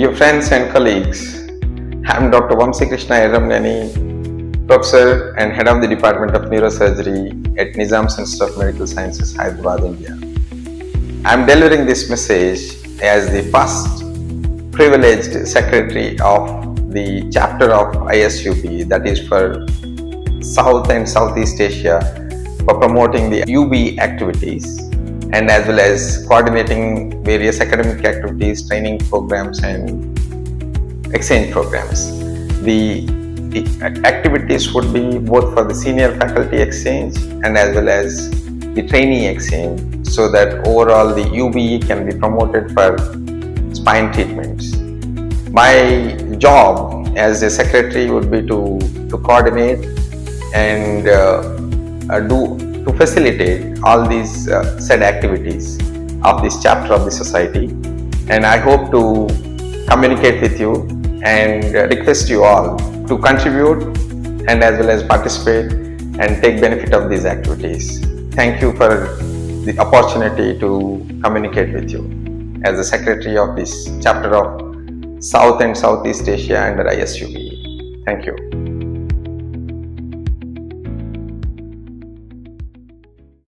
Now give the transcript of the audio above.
Dear friends and colleagues, I am Dr. Vamsi Krishna Yerramneni, Professor and Head of the Department of Neurosurgery at Nizam Center of Medical Sciences, Hyderabad, India. I am delivering this message as the first privileged secretary of the chapter of ISUBE, that is for South and Southeast Asia, for promoting the UB activities and as well as coordinating various academic activities, training programs and exchange programs. The activities would be both for the senior faculty exchange and as well as the trainee exchange, so that overall the UBE can be promoted for spine treatments. My job as a secretary would be to coordinate and to facilitate all these said activities of this chapter of the society, and I hope to communicate with you and request you all to contribute and as well as participate and take benefit of these activities. Thank you for the opportunity to communicate with you as the secretary of this chapter of South and Southeast Asia under ISUBE. Thank you.